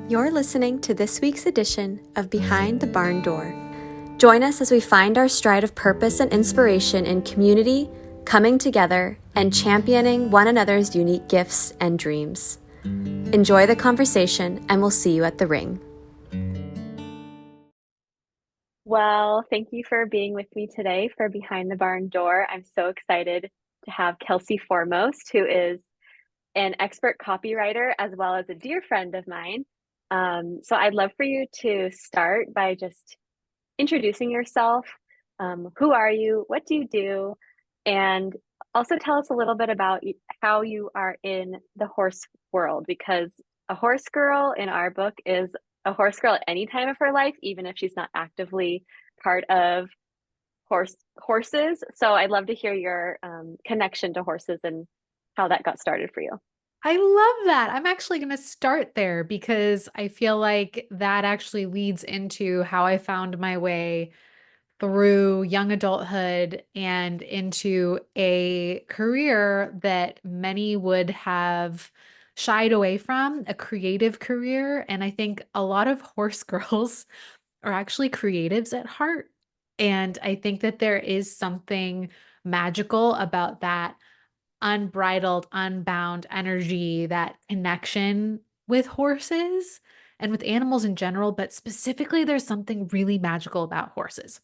You're listening to this week's edition of Behind the Barn Door. Join us as we find our stride of purpose and inspiration in community, coming together, and championing one another's unique gifts and dreams. Enjoy the conversation, and we'll see you at the ring. Well, thank you for being with me today for Behind the Barn Door. I'm so excited to have Kelsey Formost, who is an expert copywriter as well as a dear friend of mine. So I'd love for you to start by just introducing yourself. Who are you? What do you do? And also tell us a little bit about how you are in the horse world, because a horse girl in our book is a horse girl at any time of her life, even if she's not actively part of horses. So I'd love to hear your connection to horses and how that got started for you. I love that. I'm actually going to start there because I feel like that actually leads into how I found my way through young adulthood and into a career that many would have shied away from, a creative career. And I think a lot of horse girls are actually creatives at heart. And I think that there is something magical about that unbridled, unbound energy, that connection with horses and with animals in general, but specifically, there's something really magical about horses.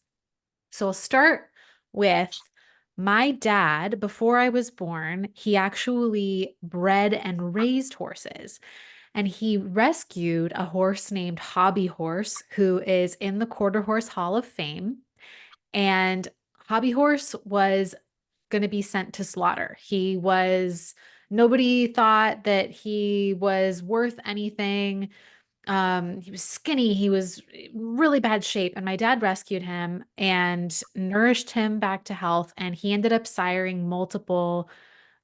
So I'll start with my dad. Before I was born, he actually bred and raised horses. And he rescued a horse named Hobby Horse, who is in the Quarter Horse Hall of Fame. And Hobby Horse was going to be sent to slaughter. Nobody thought that he was worth anything. He was skinny, he was really bad shape, and my dad rescued him and nourished him back to health. And he ended up siring multiple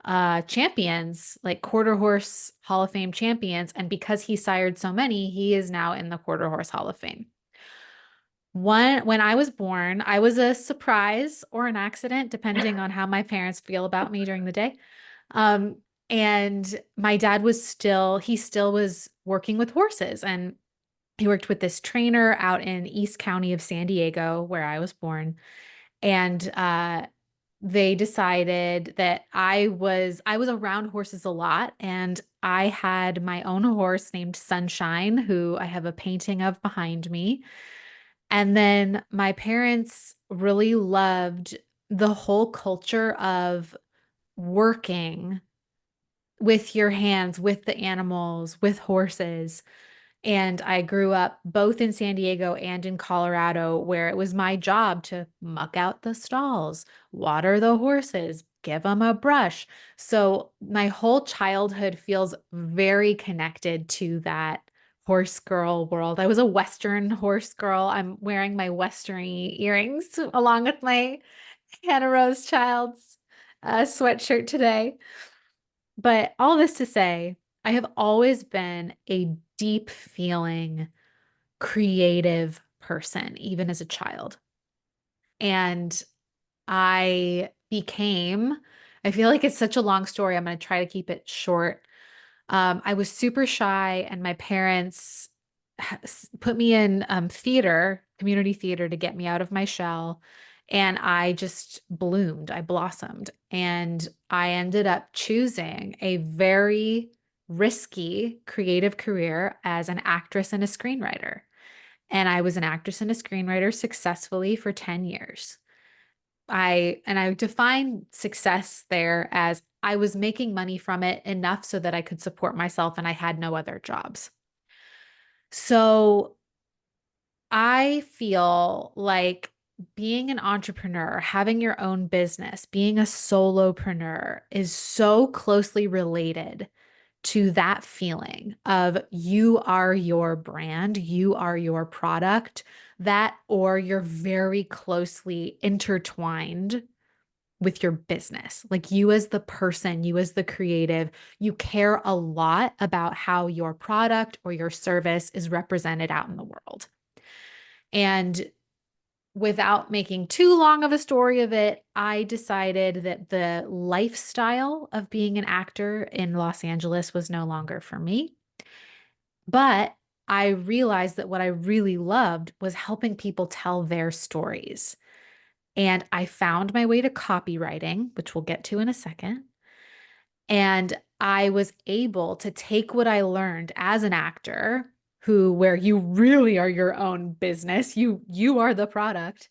champions, like Quarter Horse Hall of Fame champions. And because he sired so many, he is now in the Quarter Horse Hall of Fame. When I was born, I was a surprise or an accident, depending on how my parents feel about me during the day. Um, and my dad he still was working with horses, and he worked with this trainer out in East County of San Diego, where I was born. And they decided that I was around horses a lot, and I had my own horse named Sunshine, who I have a painting of behind me. And then my parents really loved the whole culture of working with your hands, with the animals, with horses. And I grew up both in San Diego and in Colorado, where it was my job to muck out the stalls, water the horses, give them a brush. So my whole childhood feels very connected to that horse girl world. I was a Western horse girl. I'm wearing my Western earrings along with my Hannah Rose Child's sweatshirt today. But all this to say, I have always been a deep feeling, creative person, even as a child. And I feel like it's such a long story. I'm going to try to keep it short. I was super shy, and my parents put me in theater, community theater, to get me out of my shell. And I just bloomed, I blossomed, and I ended up choosing a very risky creative career as an actress and a screenwriter. And I was an actress and a screenwriter successfully for 10 years. I define success there as I was making money from it enough so that I could support myself and I had no other jobs. So I feel like being an entrepreneur, having your own business, being a solopreneur is so closely related to that feeling of you are your brand, you are your product, that or you're very closely intertwined with your business. Like you as the person, you as the creative, you care a lot about how your product or your service is represented out in the world. And without making too long of a story of it, I decided that the lifestyle of being an actor in Los Angeles was no longer for me. But I realized that what I really loved was helping people tell their stories. And I found my way to copywriting, which we'll get to in a second. And I was able to take what I learned as an actor, where you really are your own business, you are the product.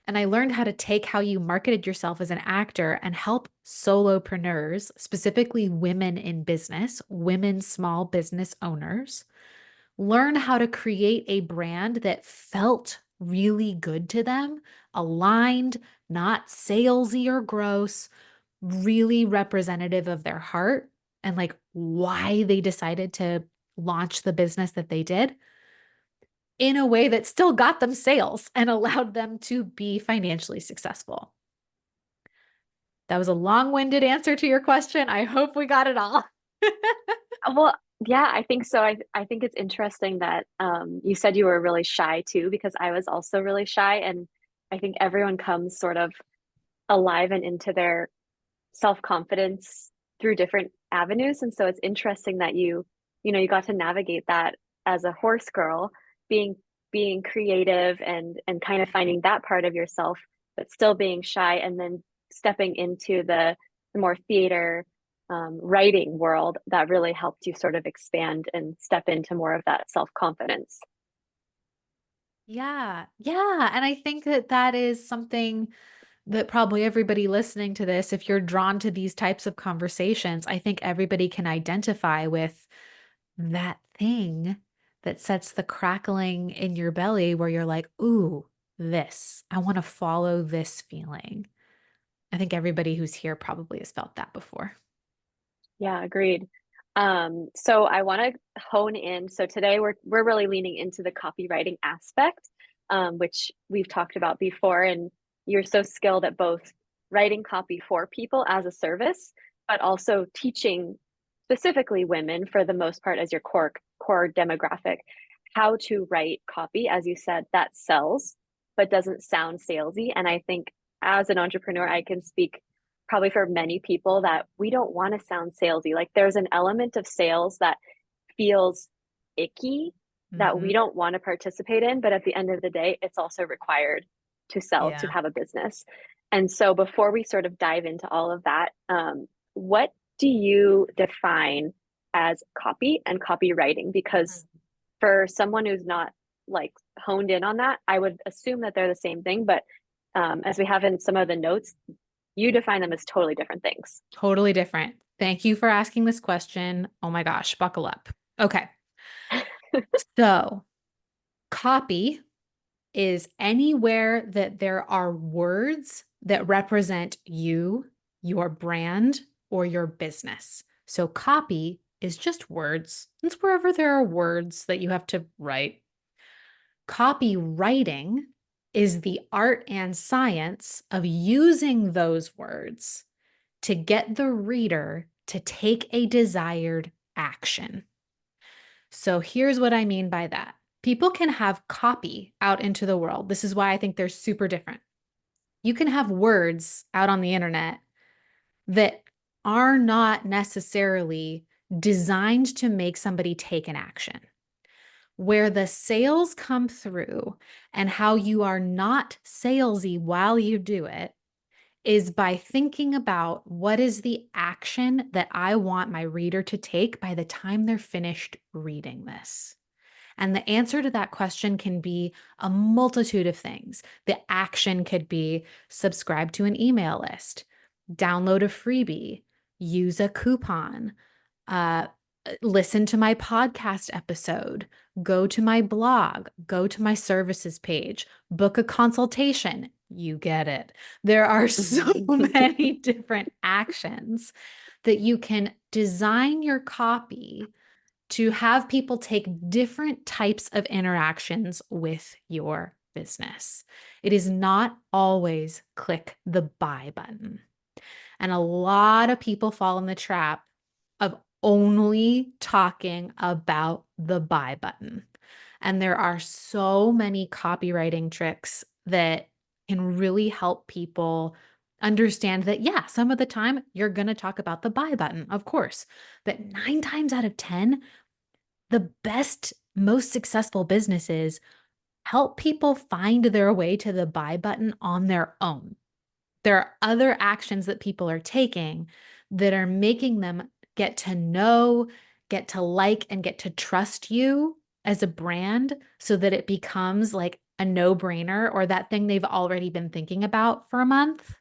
And I learned how to take how you marketed yourself as an actor and help solopreneurs, specifically women in business, women small business owners, learn how to create a brand that felt really good to them, aligned, not salesy or gross, really representative of their heart and like why they decided to launch the business that they did in a way that still got them sales and allowed them to be financially successful. That was a long-winded answer to your question. I hope we got it all. Well, yeah, I think so. I think it's interesting that you said you were really shy too, because I was also really shy, and I think everyone comes sort of alive and into their self-confidence through different avenues. And so it's interesting that you got to navigate that as a horse girl, being being creative and kind of finding that part of yourself, but still being shy, and then stepping into the more theater writing world that really helped you sort of expand and step into more of that self-confidence. Yeah. Yeah. And I think that that is something that probably everybody listening to this, if you're drawn to these types of conversations, I think everybody can identify with that thing that sets the crackling in your belly where you're like, ooh, I want to follow this feeling. I think everybody who's here probably has felt that before. Yeah, agreed. So I want to hone in. So today we're really leaning into the copywriting aspect, which we've talked about before. And you're so skilled at both writing copy for people as a service, but also teaching specifically women for the most part as your core demographic, how to write copy, as you said, that sells, but doesn't sound salesy. And I think as an entrepreneur, I can speak probably for many people that we don't want to sound salesy. Like there's an element of sales that feels icky that we Hmm. don't want to participate in, but at the end of the day, it's also required to sell, to Yeah. have a business. And so before we sort of dive into all of that, what do you define as copy and copywriting? Because for someone who's not like honed in on that, I would assume that they're the same thing, but as we have in some of the notes, you define them as totally different things. Totally different. Thank you for asking this question. Oh my gosh, buckle up. Okay. So, copy is anywhere that there are words that represent you, your brand, or your business. So, copy is just words. It's wherever there are words that you have to write. Copywriting is the art and science of using those words to get the reader to take a desired action. So here's what I mean by that. People can have copy out into the world. This is why I think they're super different. You can have words out on the internet that are not necessarily designed to make somebody take an action. Where the sales come through and how you are not salesy while you do it is by thinking about what is the action that I want my reader to take by the time they're finished reading this. And the answer to that question can be a multitude of things. The action could be subscribe to an email list, download a freebie, use a coupon, uh, listen to my podcast episode, go to my blog, go to my services page, book a consultation. You get it. There are so many different actions that you can design your copy to have people take different types of interactions with your business. It is not always click the buy button. And a lot of people fall in the trap of only talking about the buy button. And there are so many copywriting tricks that can really help people understand that, yeah, some of the time you're going to talk about the buy button, of course. But 9 times out of 10, the best most successful businesses help people find their way to the buy button on their own. There are other actions that people are taking that are making them get to know, get to like, and get to trust you as a brand so that it becomes like a no-brainer or that thing they've already been thinking about for a month.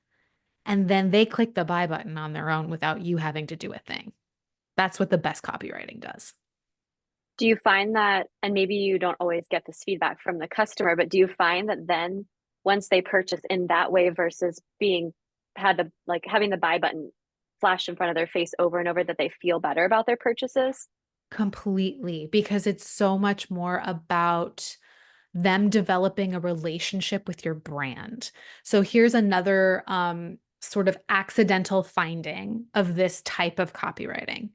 And then they click the buy button on their own without you having to do a thing. That's what the best copywriting does. Do you find that, and maybe you don't always get this feedback from the customer, but do you find that then once they purchase in that way versus being had the like having the buy button flashed in front of their face over and over that they feel better about their purchases? Completely, because it's so much more about them developing a relationship with your brand. So here's another sort of accidental finding of this type of copywriting.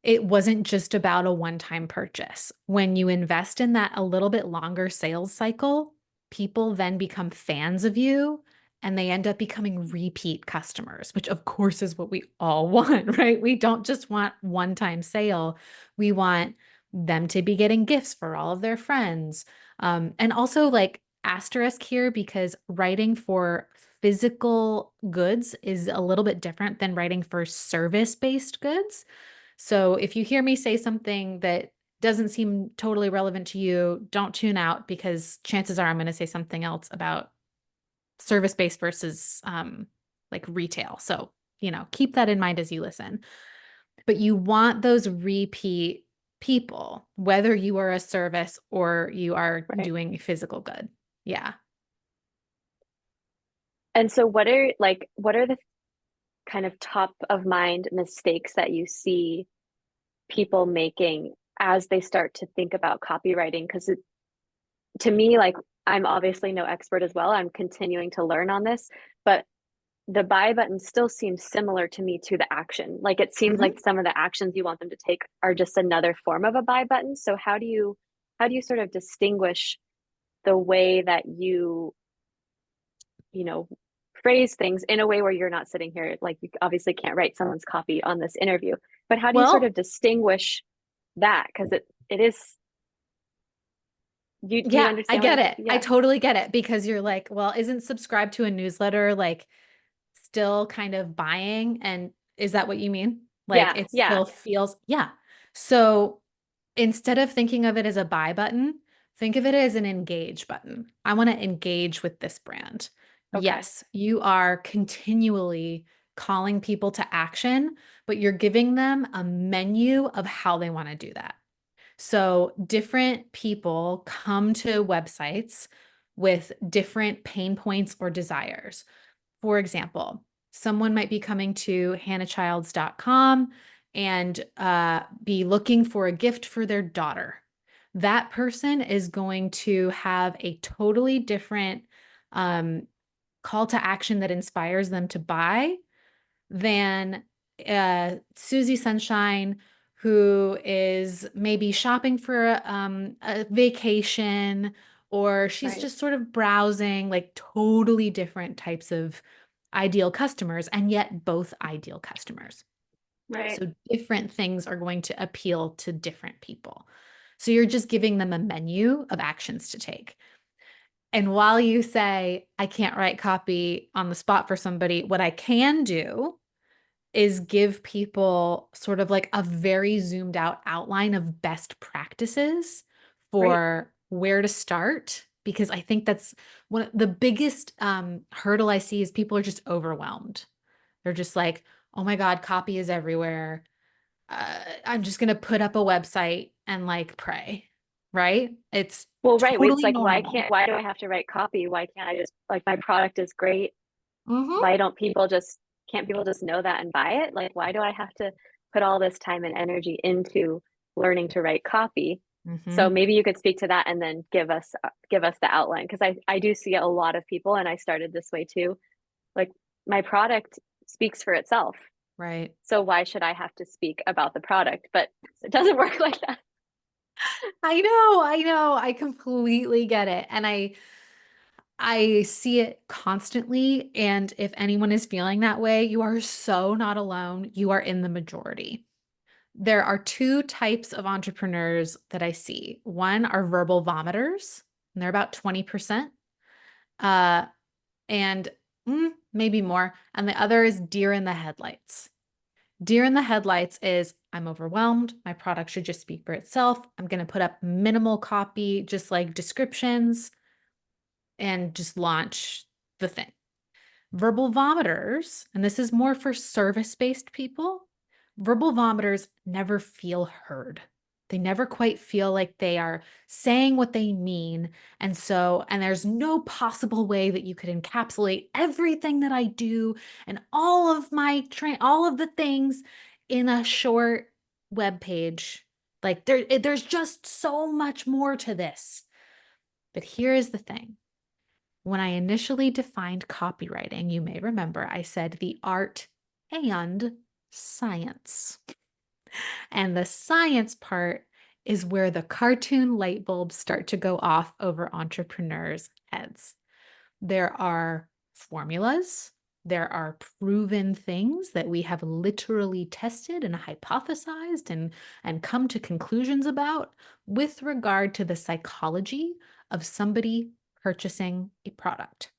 It wasn't just about a one-time purchase. When you invest in that a little bit longer sales cycle, people then become fans of you and they end up becoming repeat customers, which of course is what we all want, right? We don't just want one-time sale. We want them to be getting gifts for all of their friends. And also like asterisk here because writing for physical goods is a little bit different than writing for service-based goods. So if you hear me say something that doesn't seem totally relevant to you, don't tune out because chances are I'm going to say something else about service-based versus like retail. So, keep that in mind as you listen. But you want those repeat people, whether you are a service or you are Right. doing physical good. Yeah. And so what are the kind of top of mind mistakes that you see people making as they start to think about copywriting? Because to me, like I'm obviously no expert as well. I'm continuing to learn on this, but the buy button still seems similar to me to the action. Like it seems Mhm. like some of the actions you want them to take are just another form of a buy button. So how do you sort of distinguish the way that you know, phrase things in a way where you're not sitting here like you obviously can't write someone's copy on this interview, but how do you sort Well, of distinguish that? Because it is do you yeah, I understand what get I'm it. I yeah. totally get it because you're like, well, isn't subscribe to a newsletter like still kind of buying? And is that what you mean? Like Yeah, it yeah. still feels, yeah. So instead of thinking of it as a buy button, think of it as an engage button. I want to engage with this brand. Okay. Yes, you are continually calling people to action, but you're giving them a menu of how they want to do that. So different people come to websites with different pain points or desires. For example, someone might be coming to hannahchilds.com and be looking for a gift for their daughter. That person is going to have a totally different um, call to action that inspires them to buy than Susie Sunshine, who is maybe shopping for a vacation or she's Right. just sort of browsing, like totally different types of ideal customers, and yet both ideal customers. Right. So different things are going to appeal to different people. So you're just giving them a menu of actions to take. And while you say, I can't write copy on the spot for somebody, what I can do is give people sort of like a very zoomed out outline of best practices Right. for where to start. Because I think that's one of the biggest hurdle I see is people are just overwhelmed. They're just like, oh my God, copy is everywhere. I'm just going to put up a website and like pray, right? It's Well, right. It's totally like normal. why do I have to write copy? Why can't I just like my product is great? Hmm. Why don't people just can't people just know that and buy it? Like why do I have to put all this time and energy into learning to write copy? So Hmm. maybe you could speak to that and then give us the outline because I do see a lot of people and I started this way too. Like my product speaks for itself. Right. So why should I have to speak about the product? But it doesn't work like that. I know. I completely get it. And I see it constantly. And if anyone is feeling that way, you are so not alone. You are in the majority. There are two types of entrepreneurs that I see. One are verbal vomiters, and they're about 20%. Uh, and maybe more. And the other is deer in the headlights. Deer in the headlights is I'm overwhelmed. My product should just speak for itself. I'm going to put up minimal copy, just like descriptions, and just launch the thing. Verbal vomiters, and this is more for service-based people, verbal vomiters never feel heard. They never quite feel like they are saying what they mean. And there's no possible way that you could encapsulate everything that I do and all of all of the things in a short web page. Like there's just so much more to this. But here is the thing. When I initially defined copywriting, you may remember I said the art and science. And the science part is where the cartoon light bulbs start to go off over entrepreneurs' heads. There are formulas, there are proven things that we have literally tested and hypothesized and come to conclusions about with regard to the psychology of somebody purchasing a product.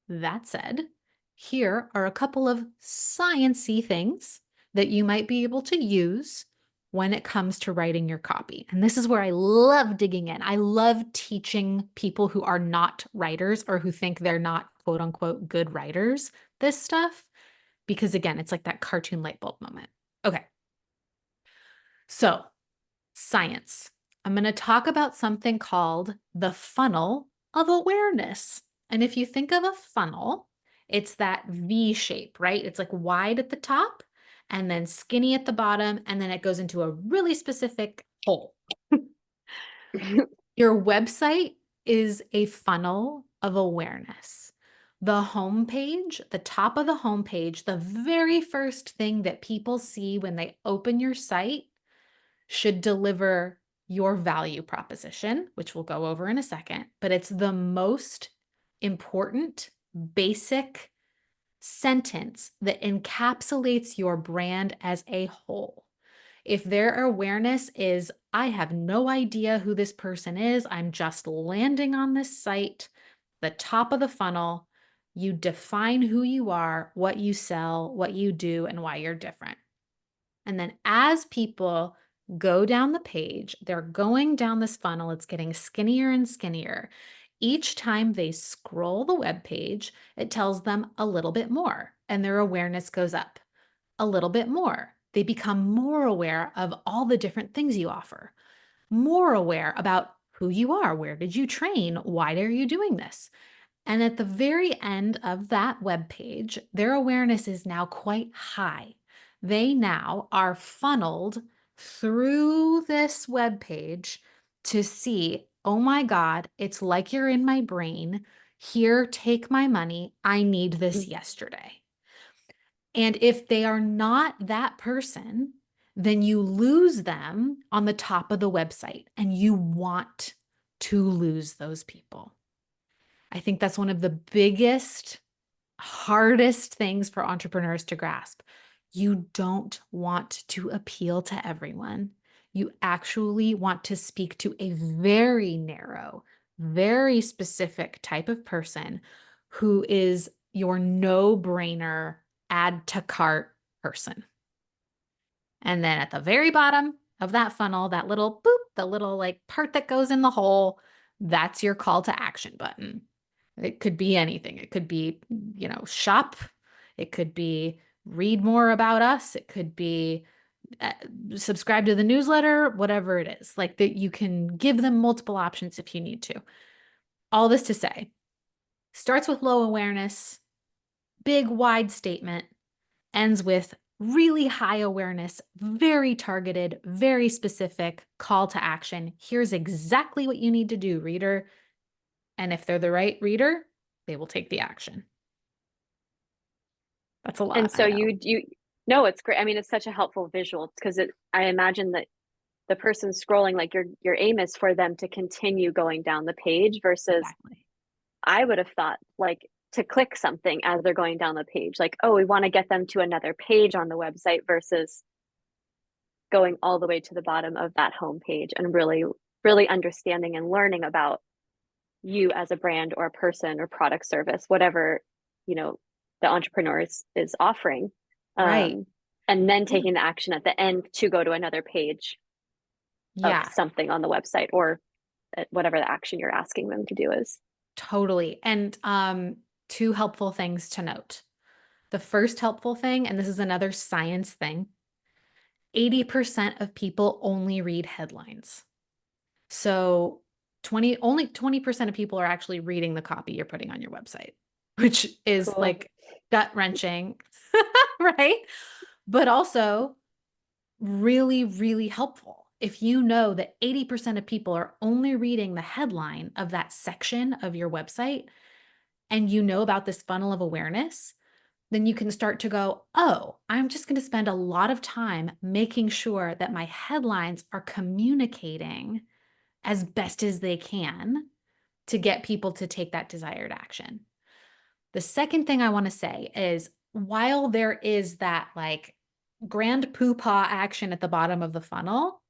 That said, here are a couple of science-y things that you might be able to use when it comes to writing your copy. And this is where I love digging in. I love teaching people who are not writers or who think they're not quote unquote good writers this stuff, because again, it's like that cartoon light bulb moment. Okay. So, science. I'm going to talk about something called the funnel of awareness. And if you think of a funnel, it's that V shape, right? It's like wide at the top and then skinny at the bottom, and then it goes into a really specific hole. Your website is a funnel of awareness. The homepage, the top of the homepage, the very first thing that people see when they open your site should deliver your value proposition, which we'll go over in a second, but it's the most important basic sentence that encapsulates your brand as a whole. If their awareness is, I have no idea who this person is, I'm just landing on this site, the top of the funnel, you define who you are, what you sell, what you do, and why you're different. And then as people go down the page, they're going down this funnel, it's getting skinnier and skinnier. Each time they scroll the web page, it tells them a little bit more, and their awareness goes up a little bit more. They become more aware of all the different things you offer, more aware about who you are, where did you train, why are you doing this? And at the very end of that web page, their awareness is now quite high. They now are funneled through this web page to see, oh my God, it's like you're in my brain. Here, take my money. I need this yesterday. And if they are not that person, then you lose them on the top of the website, and you want to lose those people. I think that's one of the biggest, hardest things for entrepreneurs to grasp. You don't want to appeal to everyone. You actually want to speak to a very narrow, very specific type of person who is your no-brainer add to cart person. And then at the very bottom of that funnel, that little boop, the little like part that goes in the hole, that's your call to action button. It could be anything. It could be, shop. It could be read more about us. It could be subscribe to the newsletter, whatever it is. Like that you can give them multiple options if you need to. All this to say, starts with low awareness, big wide statement, ends with really high awareness, very targeted, very specific call to action. Here's exactly what you need to do, reader. And if they're the right reader, they will take the action. That's a And lot, so I know. you no, it's great. I mean, it's such a helpful visual because I imagine that the person scrolling, like your aim is for them to continue going down the page versus Exactly. I would have thought like to click something as they're going down the page, like, oh, we want to get them to another page on the website versus going all the way to the bottom of that homepage and really, really understanding and learning about you as a brand or a person or product service, whatever, you know, the entrepreneur is offering. Right. Um, and then Yeah. taking the action at the end to go to another page of Yeah, something on the website or whatever the action you're asking them to do is. totally. And two helpful things to note. The first helpful thing, and this is another science thing, 80% of people only read headlines. So only 20% of people are actually reading the copy you're putting on your website, which is Cool. like gut-wrenching, right? But also really, really helpful. If you know that 80% of people are only reading the headline of that section of your website, and you know about this funnel of awareness, then you can start to go, oh, I'm just going to spend a lot of time making sure that my headlines are communicating as best as they can to get people to take that desired action. The second thing I want to say is while there is that like grand poopah action at the bottom of the funnel,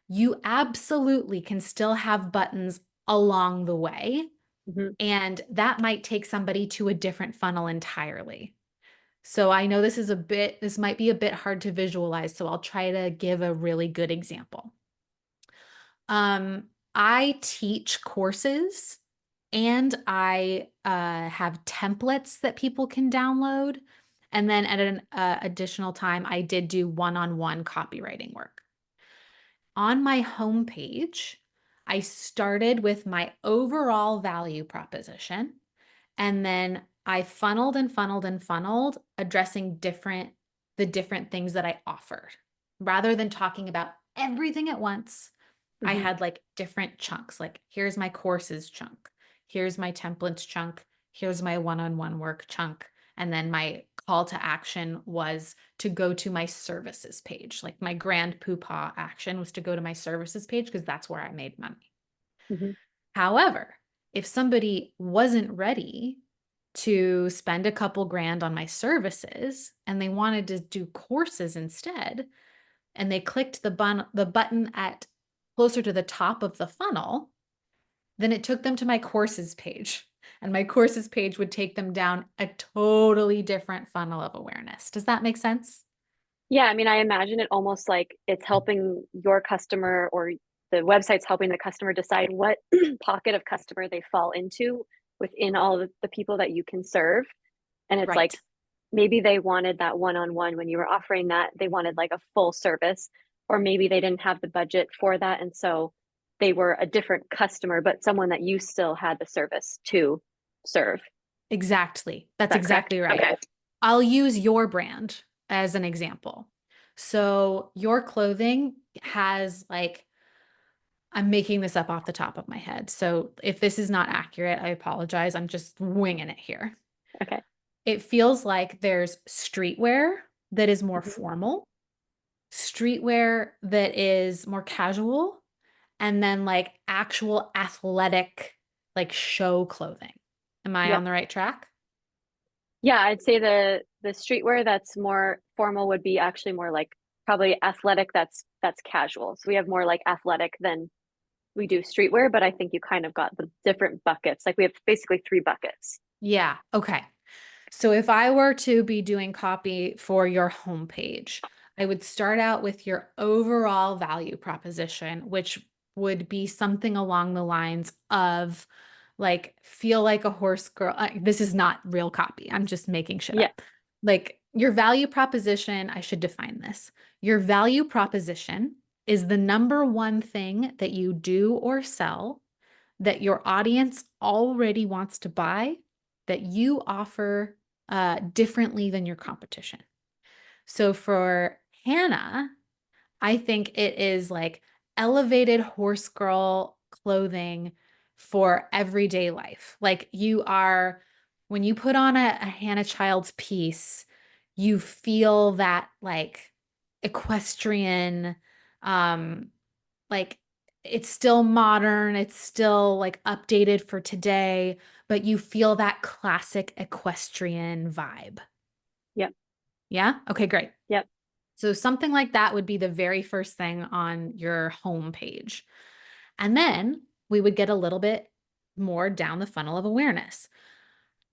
you absolutely can still have buttons along the way. Mm-hmm. And that might take somebody to a different funnel entirely. So I know this might be a bit hard to visualize. So I'll try to give a really good example. Um, I teach courses and I have templates that people can download. And then at an additional time, I did do one-on-one copywriting work. On my homepage, I started with my overall value proposition, and then I funneled and funneled and funneled, addressing the different things that I offered. Rather than talking about everything at once, I Mm-hmm. had like different chunks, like here's my courses chunk, here's my templates chunk, here's my one-on-one work chunk, and then my call to action was to go to my services page. Like my grand poopah action was to go to my services page because that's where I made money. Mm-hmm. However, if somebody wasn't ready to spend a couple grand on my services and they wanted to do courses instead, and they clicked the button at closer to the top of the funnel, then it took them to my courses page. And my courses page would take them down a totally different funnel of awareness. Does that make sense? Yeah, I mean, I imagine it almost like it's helping your customer or the website's helping the customer decide what pocket of customer they fall into within all of the people that you can serve. And it's like Right. maybe they wanted that one-on-one when you were offering that, they wanted like a full service, or maybe they didn't have the budget for that. And so they were a different customer, but someone that you still had the service to serve. Is Exactly. That's that correct? exactly right. Okay. I'll use your brand as an example. So your clothing has like, I'm making this up off the top of my head. So if this is not accurate, I apologize. I'm just winging it here. Okay. It feels like there's streetwear that is more Mhm. formal, streetwear that is more casual, and then like actual athletic, like show clothing. Am I on Yep. the right track? Yeah, I'd say the streetwear that's more formal would be actually more like probably athletic that's casual. So we have more like athletic than we do streetwear, but I think you kind of got the different buckets. Like we have basically three buckets. Yeah. Okay. So if I were to be doing copy for your homepage, I would start out with your overall value proposition, which would be something along the lines of like, feel like a horse girl. This is not real copy. I'm just making shit Yeah. up. Like your value proposition, I should define this. Your value proposition is the number one thing that you do or sell that your audience already wants to buy that you offer differently than your competition. So for Hannah, I think it is like elevated horse girl clothing for everyday life. Like you are, when you put on a Hannah Childs piece, you feel that like equestrian, um, like it's still modern, it's still like updated for today, but you feel that classic equestrian vibe. Yep. Yeah? Okay, great. Yep. So something like that would be the very first thing on your home page. And then we would get a little bit more down the funnel of awareness.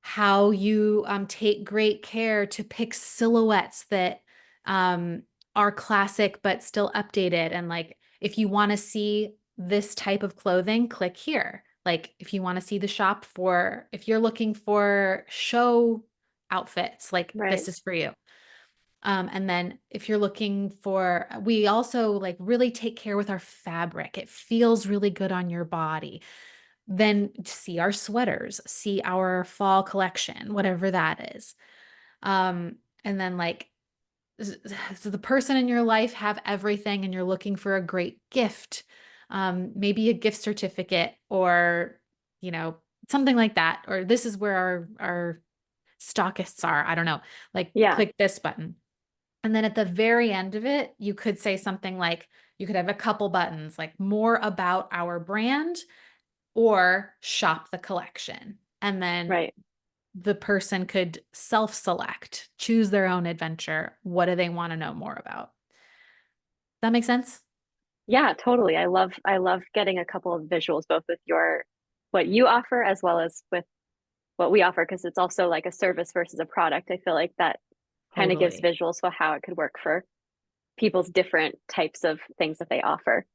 How you take great care to pick silhouettes that um, are classic but still updated. And like, if you want to see this type of clothing, click here. Like, if you want to see the shop for, if you're looking for show outfits, like Right. this is for you. And then if you're looking for, we also like really take care with our fabric. It feels really good on your body. Then see our sweaters, see our fall collection, whatever that is. And then like, so the person in your life have everything and you're looking for a great gift, maybe a gift certificate or, you know, something like that. Or this is where our stockists are. I don't know, like Yeah. click this button. And then at the very end of it, you could say something like, you could have a couple buttons, like more about our brand or shop the collection. And then Right. the person could self select, choose their own adventure. What do they want to know more about? That makes sense? Yeah, totally. I love getting a couple of visuals both with your what you offer as well as with what we offer because it's also like a service versus a product. I feel like that kind of gives Totally. visuals for how it could work for people's different types of things that they offer.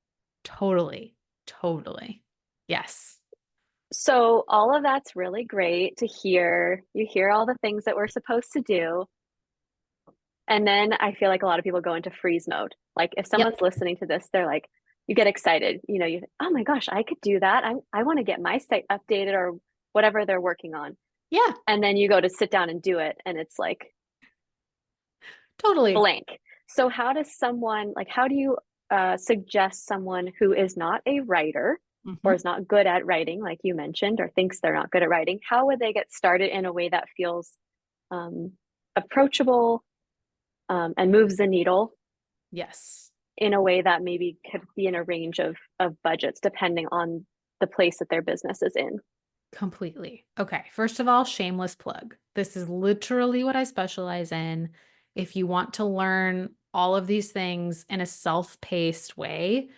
Totally. Totally. Yes. So all of that's really great to hear. You hear all the things that we're supposed to do. And then I feel like a lot of people go into freeze mode. Like if someone's Yep. listening to this, they're like, you get excited. You know, you oh my gosh, I could do that. I want to get my site updated or whatever they're working on. Yeah. And then you go to sit down and do it, and it's like Totally. blank. So how does someone like how do you suggest someone who is not a writer or Mhm. is not good at writing, like you mentioned, or thinks they're not good at writing? How would they get started in a way that feels um, approachable and moves the needle Yes. in a way that maybe could be in a range of budgets depending on the place that their business is in? Completely. Okay. First of all, shameless plug. This is literally what I specialize in. If you want to learn all of these things in a self-paced way,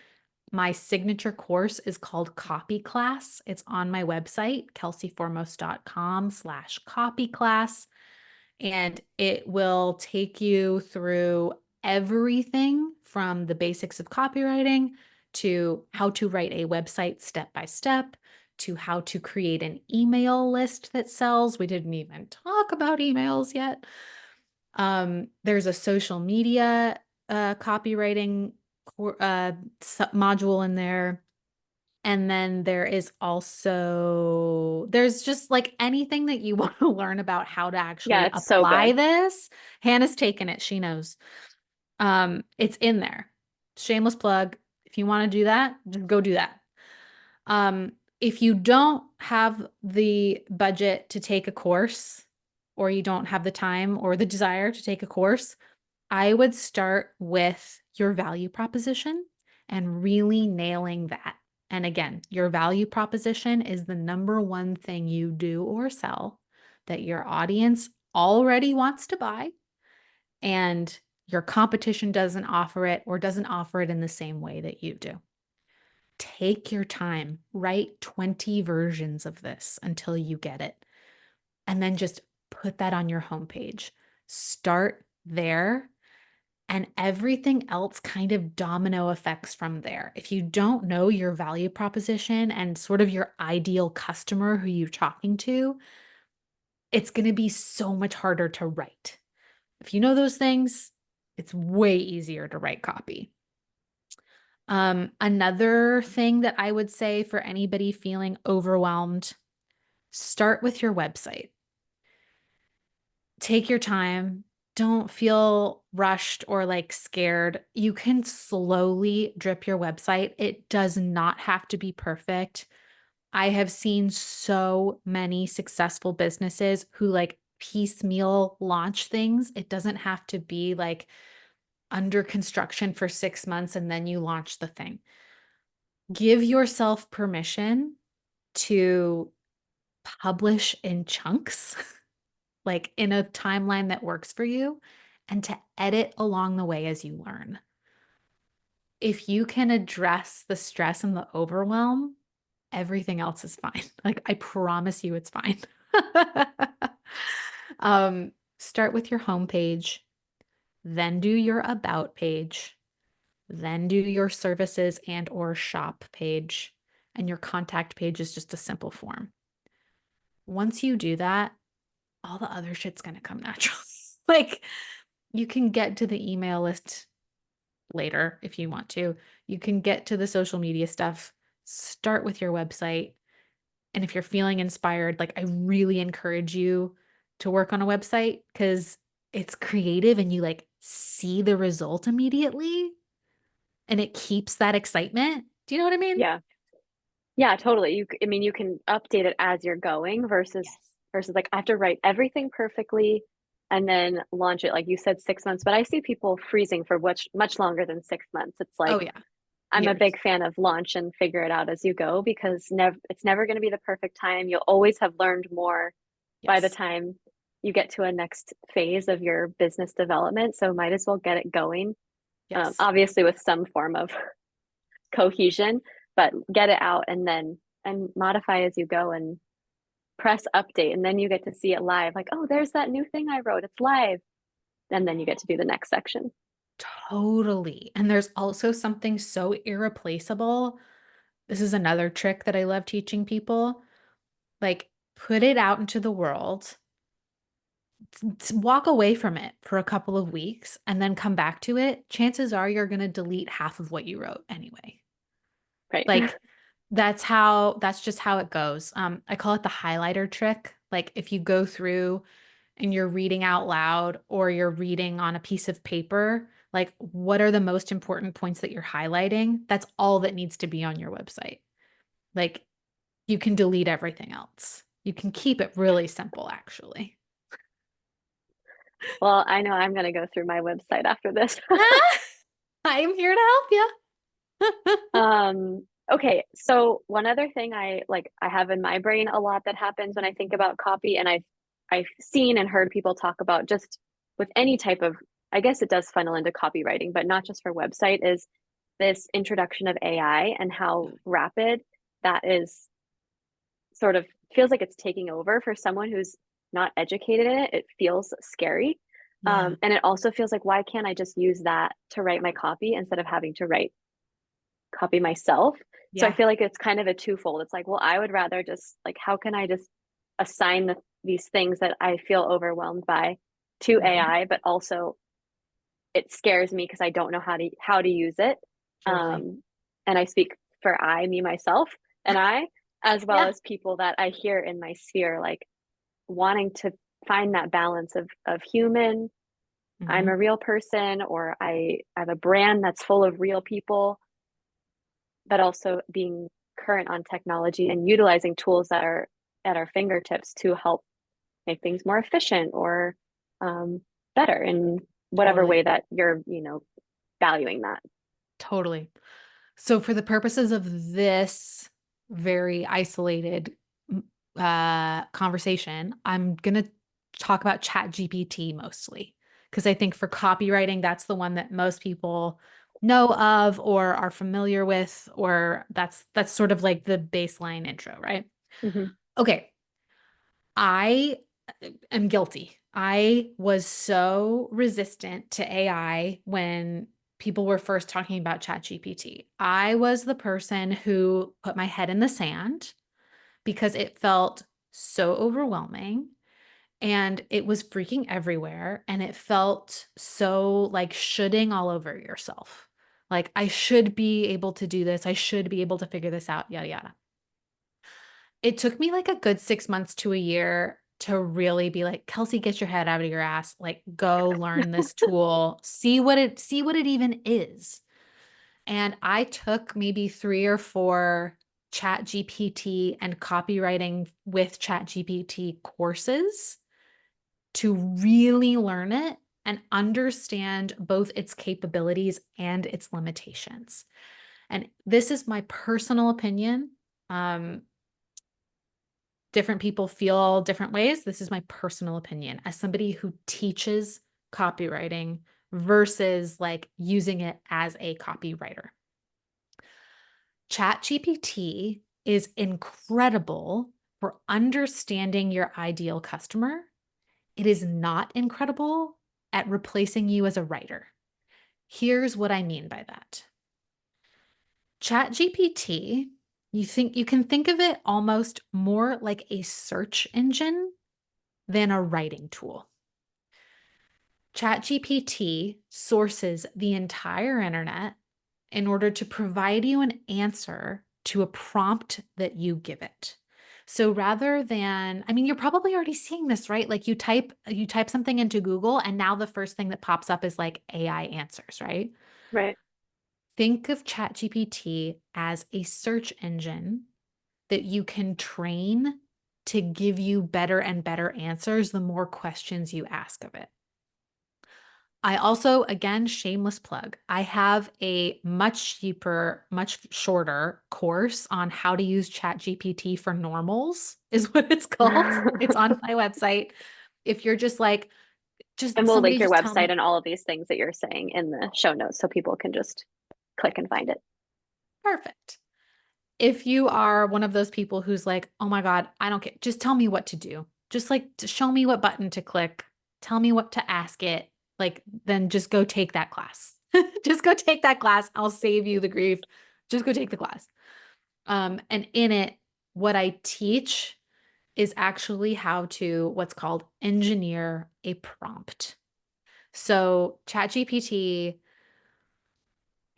my signature course is called Copy Class. It's on my website, kelseyformost.com/copy class. And it will take you through everything from the basics of copywriting to how to write a website step by step to how to create an email list that sells. We didn't even talk about emails yet. There's a social media copywriting module in there. And then there is also there's just like anything that you want to learn about how to Yeah, actually it's so apply good. this. Hannah's taken it, she knows. It's in there. Shameless plug. If you want to do that, just go do that. If you don't have the budget to take a course, or you don't have the time or the desire to take a course, I would start with your value proposition and really nailing that. And again, your value proposition is the number one thing you do or sell that your audience already wants to buy, and your competition doesn't offer it or doesn't offer it in the same way that you do. Take your time, write 20 versions of this until you get it, and then just put that on your homepage. Start there, and everything else kind of domino effects from there. If you don't know your value proposition and sort of your ideal customer who you're talking to, it's going to be so much harder to write. If you know those things, it's way easier to write copy. Another thing that I would say for anybody feeling overwhelmed, start with your website. Take your time. Don't feel rushed or like scared. You can slowly drip your website. It does not have to be perfect. I have seen so many successful businesses who like piecemeal launch things. It doesn't have to be like under construction for 6 months and then you launch the thing. Give yourself permission to publish in chunks, like in a timeline that works for you, and to edit along the way as you learn. If you can address the stress and the overwhelm, everything else is fine. Like, I promise you it's fine. Start with your homepage, then do your about page, then do your services and or shop page, and your contact page is just a simple form. Once you do that, all the other shit's going to come natural. Like, you can get to the email list later if you want to. You can get to the social media stuff. Start with your website. And if you're feeling inspired, like, I really encourage you to work on a website because it's creative and you like see the result immediately and it keeps that excitement. Do you know what I mean? Yeah. Yeah, totally. I mean, you can update it as you're going versus Yes. like I have to write everything perfectly and then launch it. Like you said, 6 months, but I see people freezing for much longer than 6 months. It's Oh, like yeah. I'm a Years. big fan of launch and figure it out as you go because it's never going to be the perfect time. You'll always have learned more by the Yes. time you get to a next phase of your business development. So might as well get it going. Yes. Obviously with some form of cohesion, but get it out and then and modify as you go and press update and then you get to see it live like, oh, there's that new thing I wrote, it's live, and then you get to do the next section. Totally. And there's also something so irreplaceable. This is another trick that I love teaching people. Like, put it out into the world, walk away from it for a couple of weeks, and then come back to it. Chances are you're going to delete half of what you wrote anyway. Right. Like, that's just how it goes. I call it the highlighter trick. Like, if you go through and you're reading out loud or you're reading on a piece of paper, like, what are the most important points that you're highlighting? That's all that needs to be on your website. Like, you can delete everything else. You can keep it really simple, actually. Well, I know I'm going to go through my website after this. I'm here to help you. Okay, so one other thing I have in my brain a lot that happens when I think about copy, and I've seen and heard people talk about just with any type of, I guess it does funnel into copywriting, but not just for website, is this introduction of AI and how rapid that is sort of feels like it's taking over for someone who's not educated in it. It feels scary. Yeah. And it also feels like, why can't I just use that to write my copy instead of having to write copy myself? So I Yeah. feel like it's kind of a twofold. It's like, well, I would rather just like, how can I just assign these things that I feel overwhelmed by to Mhm. AI, but also it scares me because I don't know how to use it. Totally. And I speak for me, myself, and I, as well Yeah. as people that I hear in my sphere, like wanting to find that balance of human. I'm Mhm. a real person, or I have a brand that's full of real people, but also being current on technology and utilizing tools that are at our fingertips to help make things more efficient or um, better in whatever Totally. way that you're, valuing that. Totally. So for the purposes of this very isolated conversation, I'm going to talk about ChatGPT mostly because I think for copywriting, that's the one that most people know of or are familiar with, or that's sort of like the baseline intro, right? Mm-hmm. Okay, I am guilty. I was so resistant to AI when people were first talking about ChatGPT. I was the person who put my head in the sand because it felt so overwhelming and it was freaking everywhere and it felt so like shoulding all over yourself. Like, I should be able to do this. I should be able to figure this out, yada, yada. It took me like a good 6 months to a year to really be like, "Kelsey, get your head out of your ass. Like, go learn this tool. See what it even is." And I took maybe 3 or 4 ChatGPT and copywriting with ChatGPT courses to really learn it and understand both its capabilities and its limitations. And this is my personal opinion. Um, Different people feel different ways. This is my personal opinion. As somebody who teaches copywriting versus like using it as a copywriter. ChatGPT is incredible for understanding your ideal customer. It is not incredible at replacing you as a writer. Here's what I mean by that. ChatGPT, you can think of it almost more like a search engine than a writing tool. ChatGPT sources the entire internet in order to provide you an answer to a prompt that you give it. So rather than, I mean, you're probably already seeing this, right? Like you type something into Google and now the first thing that pops up is like AI answers, right? Right. Think of ChatGPT as a search engine that you can train to give you better and better answers the more questions you ask of it. I also, again, shameless plug, I have a much cheaper, much shorter course on how to use ChatGPT for normals, is what it's called. It's on my website. If you're just like, And just we'll somebody link your just tell website me, and all of these things that you're saying in the show notes so people can just click and find it. perfect. If you are one of those people who's like, oh my God, I don't care, just tell me what to do. Just like to show me what button to click, tell me what to ask it. Like, then just go take that class. Just go take that class. I'll save you the grief. Just go take the class. And in it, what I teach is actually how to what's called engineer a prompt. So ChatGPT,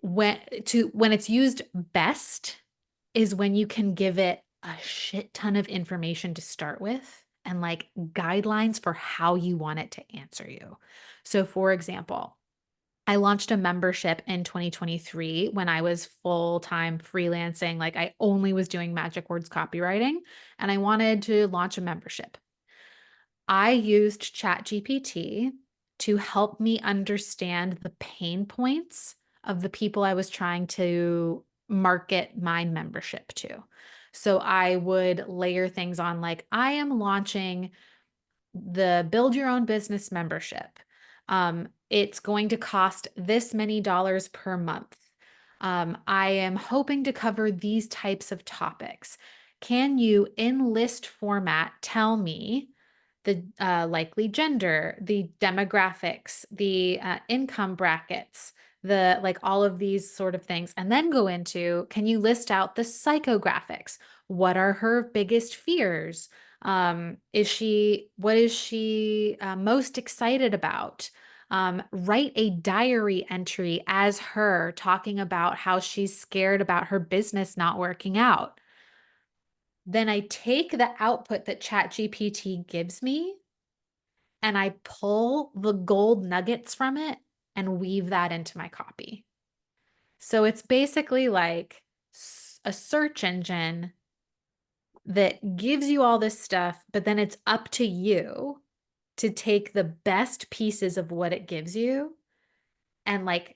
when it's used best is when you can give it a shit ton of information to start with and like guidelines for how you want it to answer you. So for example, I launched a membership in 2023 when I was full-time freelancing. Like I only was doing magic words copywriting and I wanted to launch a membership. I used ChatGPT to help me understand the pain points of the people I was trying to market my membership to. So I would layer things on like, I am launching the Build Your Own Business membership. It's going to cost this many dollars per month. I am hoping to cover these types of topics. Can you, in list format, tell me the likely gender, the demographics, the income brackets, the like all of these sort of things, and then go into, can you list out the psychographics? What are her biggest fears? What is she most excited about? Write a diary entry as her talking about how she's scared about her business not working out. Then I take the output that ChatGPT gives me and I pull the gold nuggets from it and weave that into my copy. So it's basically like a search engine that gives you all this stuff, but then it's up to you to take the best pieces of what it gives you and like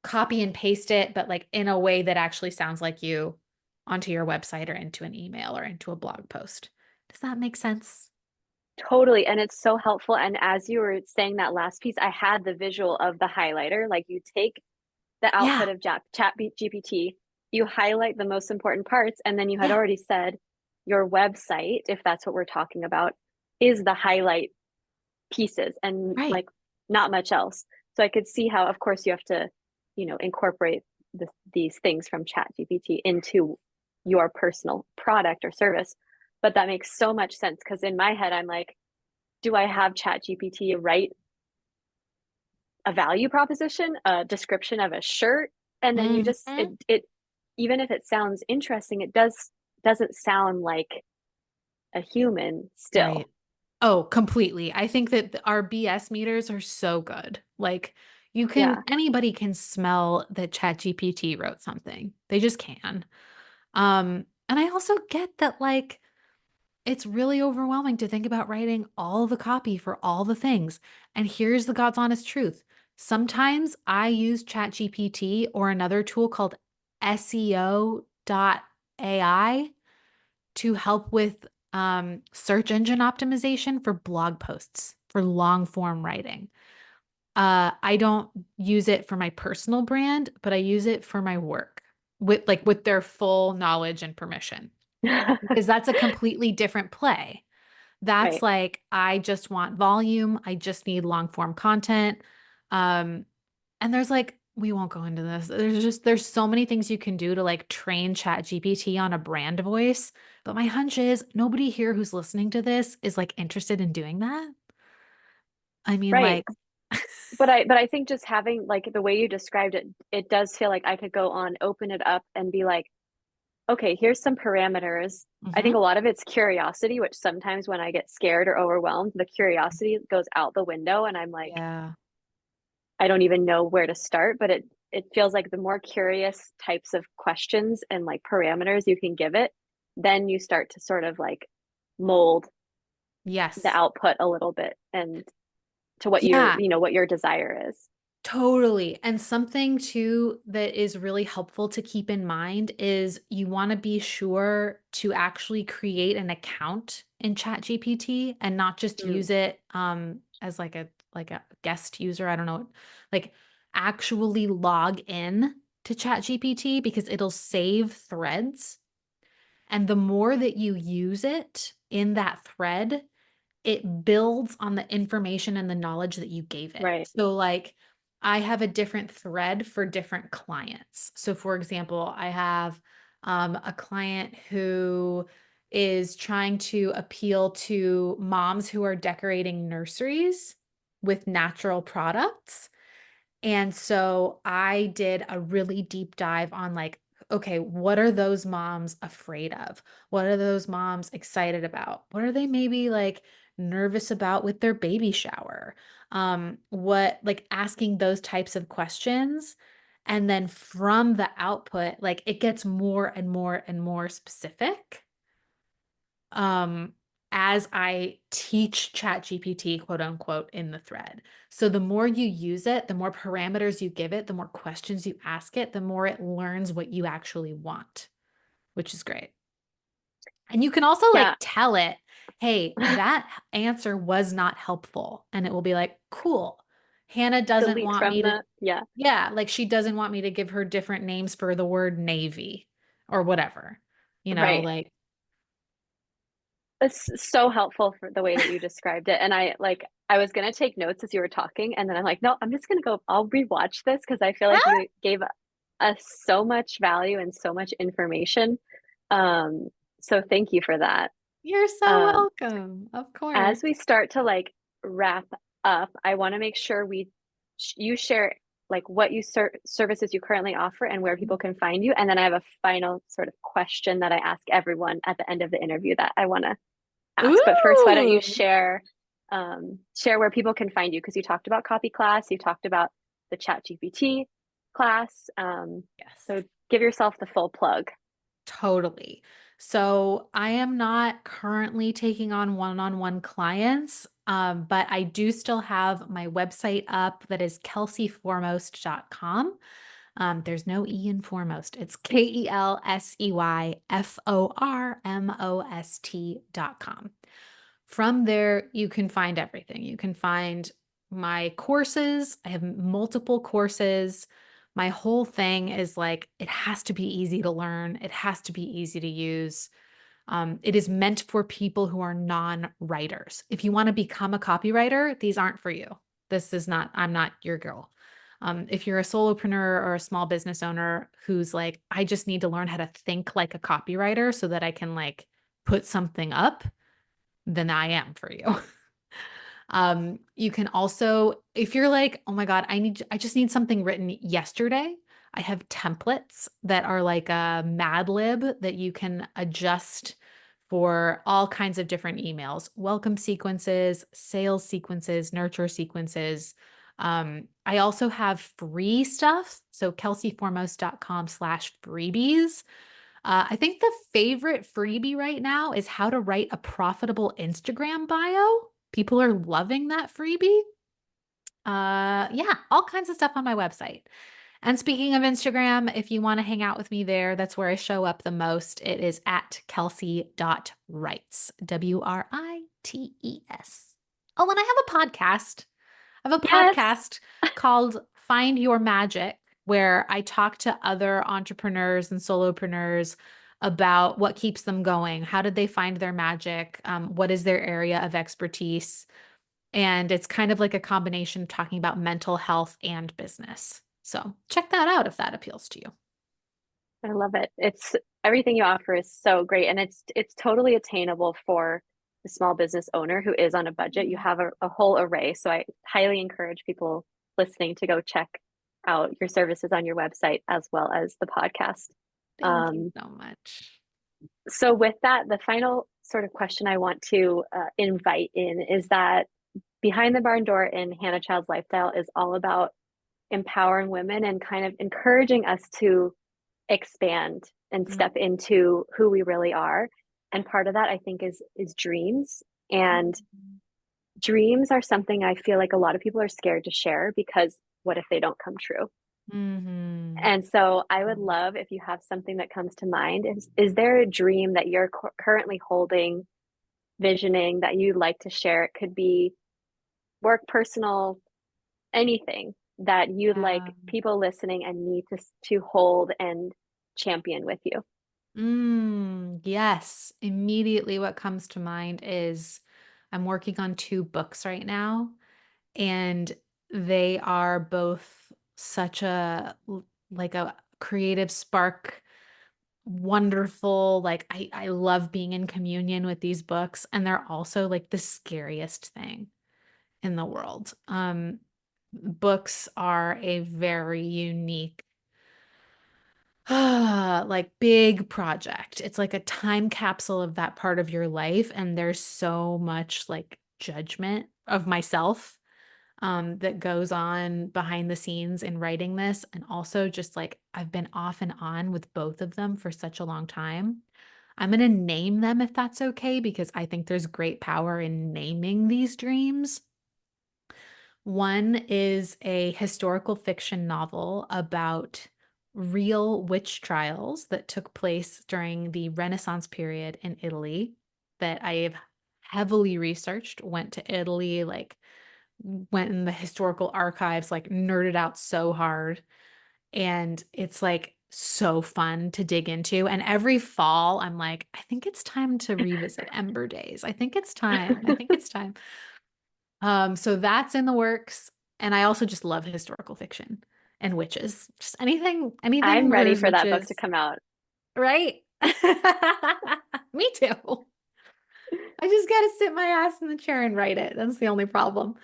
copy and paste it, but like in a way that actually sounds like you onto your website or into an email or into a blog post. Does that make sense? Totally. And it's so helpful. And as you were saying that last piece, I had the visual of the highlighter. Like you take the Yeah. output of chat GPT, you highlight the most important parts, and then you had Yeah. already said your website, if that's what we're talking about, is the highlight pieces and Right. like not much else. So I could see how, of course, you have to, incorporate these things from chat GPT into your personal product or service. But that makes so much sense because in my head, I'm like, do I have chat GPT write a value proposition, a description of a shirt, and then you just Mhm. it even if it sounds interesting, it doesn't sound like a human Right. still. Oh, completely. I think that our BS meters are so good. Like Yeah, anybody can smell that ChatGPT wrote something. They just can. And I also get that like it's really overwhelming to think about writing all the copy for all the things. And here's the God's honest truth. Sometimes I use ChatGPT or another tool called SEO.ai to help with search engine optimization for blog posts for long form writing. I don't use it for my personal brand, but I use it for my work with their full knowledge and permission, because that's a completely different play. That's Right. like, I just want volume. I just need long form content. Um, and there's like, we won't go into this. There's so many things you can do to like train ChatGPT on a brand voice. But my hunch is nobody here who's listening to this is like interested in doing that. I mean, Right. like, But I think just having like the way you described it, it does feel like I could go on, open it up and be like, okay, here's some parameters. I think a mhm, lot of it's curiosity, which sometimes when I get scared or overwhelmed, the curiosity goes out the window and I'm like, yeah. I don't even know where to start, but it feels like the more curious types of questions and like parameters you can give it, then you start to sort of like mold the Yes. output a little bit and to what Yeah. what your desire is. Totally. And something too that is really helpful to keep in mind is you want to be sure to actually create an account in ChatGPT and not just Mm, use it as like a guest user. I don't know. Like actually log in to ChatGPT because it'll save threads. And the more that you use it in that thread, it builds on the information and the knowledge that you gave it. right. So, like, I have a different thread for different clients. So, for example, I have a client who is trying to appeal to moms who are decorating nurseries with natural products. And so I did a really deep dive on like, okay, what are those moms afraid of? What are those moms excited about? What are they maybe like nervous about with their baby shower? What like asking those types of questions. And then from the output, like it gets more and more and more specific um, as I teach ChatGPT, quote unquote, in the thread. So the more you use it, the more parameters you give it, the more questions you ask it, the more it learns what you actually want, which is great. And you can also like Yeah. tell it, hey, that answer was not helpful. And it will be like, cool. Hannah doesn't Delete want from me to, the yeah, yeah, like she doesn't want me to give her different names for the word navy or whatever, right. like, It's so helpful for the way that you described it. And I was gonna take notes as you were talking, and then I'm like, no, I'm just gonna go, I'll rewatch this because I feel like ah, you gave us so much value and so much information. Um, so thank you for that. you're so Um, welcome. Of course. as we start to like wrap up, I want to make sure you share like what services you currently offer and where Mhm. people can find you. And then I have a final sort of question that I ask everyone at the end of the interview that I want to ask. But first, why don't you Ooh. share where people can find you? Because you talked about copy class, you talked about the Chat GPT class. Yes. So give yourself the full plug. Totally. So I am not currently taking on one-on-one clients, but I do still have my website up that is kelseyformost.com. There's no E in foremost. It's KELSEYFORMOST.com. From there, you can find everything. You can find my courses. I have multiple courses. My whole thing is like, it has to be easy to learn, it has to be easy to use. It is meant for people who are non writers. If you want to become a copywriter, these aren't for you. This is not, I'm not your girl. If you're a solopreneur or a small business owner who's like, I just need to learn how to think like a copywriter so that I can like put something up, then I am for you. You can also, if you're like, oh my God, I just need something written yesterday. I have templates that are like a Mad Lib that you can adjust for all kinds of different emails, welcome sequences, sales sequences, nurture sequences. I also have free stuff. So kelseyformost.com/freebies. I think the favorite freebie right now is how to write a profitable Instagram bio. People are loving that freebie. Yeah, all kinds of stuff on my website. And speaking of Instagram, if you want to hang out with me there, that's where I show up the most. It is at kelsey.writes, WRITES. Oh, and I have a podcast. I have a Yes. podcast called Find Your Magic, where I talk to other entrepreneurs and solopreneurs about what keeps them going. How did they find their magic? What is their area of expertise? And it's kind of like a combination of talking about mental health and business. So check that out if that appeals to you. I love it. It's everything you offer is so great, and it's totally attainable for the small business owner who is on a budget. You have a whole array, so I highly encourage people listening to go check out your services on your website as well as the podcast. Thank you Um, so much. so with that, the final sort of question I want to invite in is that Behind the Barn Door in Hannah Child's Lifestyle is all about empowering women and kind of encouraging us to expand and Mm, step into who we really are. And part of that I think is dreams. And dreams are something I feel like a lot of people are scared to share because what if they don't come true? mm-hmm. And so I would love if you have something that comes to mind. Is there a dream that you're currently holding, visioning that you'd like to share? It could be work, personal, anything that you'd Yeah. like people listening and need to hold and champion with you. Yes. Immediately what comes to mind is I'm working on two books right now, and they are both such like a creative spark, wonderful. Like I love being in communion with these books, and they're also like the scariest thing in the world. Books are a very unique like big project. It's like a time capsule of that part of your life, and there's so much like judgment of myself that goes on behind the scenes in writing this. And also just like I've been off and on with both of them for such a long time. I'm going to name them if that's okay, because I think there's great power in naming these dreams. One is a historical fiction novel about real witch trials that took place during the Renaissance period in Italy that I've heavily researched, went to Italy, like went in the historical archives, like nerded out so hard. And it's like so fun to dig into. And every fall, I'm like, I think it's time to revisit Ember Days. I think it's time. I think it's time. So that's in the works. And I also just love historical fiction and witches. Just anything I'm where ready there's for that book to witches, come out. right? Me too. I just gotta sit my ass in the chair and write it. That's the only problem.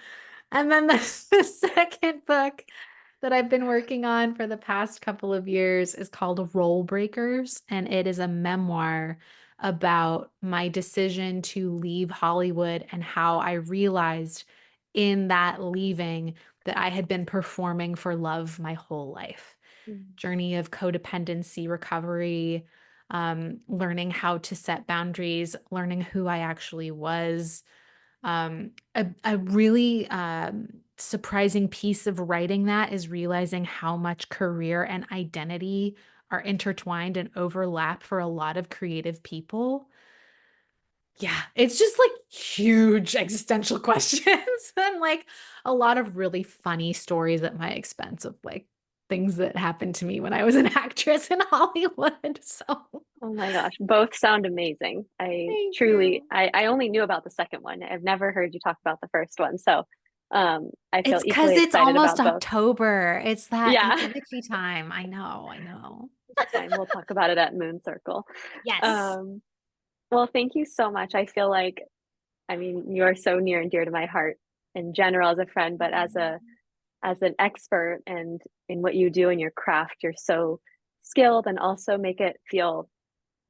And then the second book that I've been working on for the past couple of years is called Role Breakers, and it is a memoir about my decision to leave Hollywood and how I realized in that leaving that I had been performing for love my whole life. Mm. Journey of codependency recovery, learning how to set boundaries, learning who I actually was. A really surprising piece of writing that is realizing how much career and identity are intertwined and overlap for a lot of creative people. Yeah, it's just like huge existential questions and like a lot of really funny stories at my expense of like things that happened to me when I was an actress in Hollywood. So Oh my gosh, both sound amazing. I thank truly, you. I only knew about the second one. I've never heard you talk about the first one. So I feel It's because equally it's excited almost about both. October. It's Yeah, witchy time. I know, I know. it's fine. We'll talk about it at Moon Circle. Yes. Um, well, thank you so much. I feel like, I mean, you are so near and dear to my heart in general as a friend, but as an expert and in what you do in your craft, you're so skilled and also make it feel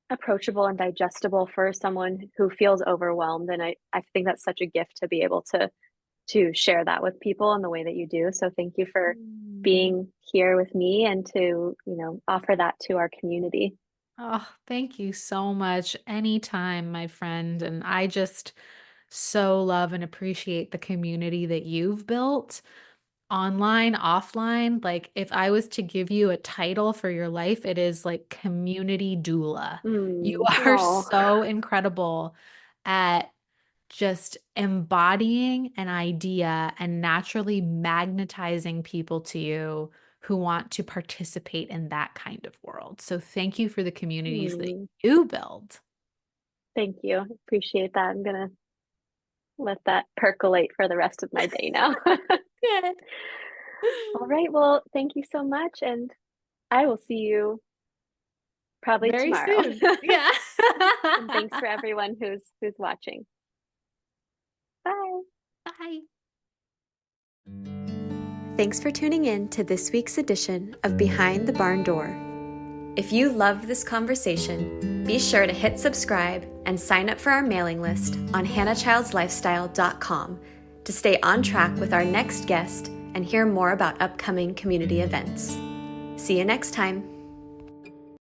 approachable and digestible for someone who feels overwhelmed. And I think that's such a gift to be able to share that with people in the way that you do. So thank you for Mm. being here with me and to, offer that to our community. Oh, thank you so much. Anytime, my friend. And I just so love and appreciate the community that you've built online, offline. Like, if I was to give you a title for your life, it is like community doula. You are Oh, so incredible at just embodying an idea and naturally magnetizing people to you who want to participate in that kind of world. So thank you for the communities that Mm, you build. thank you. Appreciate that. I'm gonna let that percolate for the rest of my day now. Good. All right. Well, thank you so much, and I will see you probably Very tomorrow. soon. Yeah. And thanks for everyone who's watching. Bye. Bye. Thanks for tuning in to this week's edition of Behind the Barn Door. If you loved this conversation, be sure to hit subscribe and sign up for our mailing list on hannahchildslifestyle.com to stay on track with our next guest and hear more about upcoming community events. See you next time.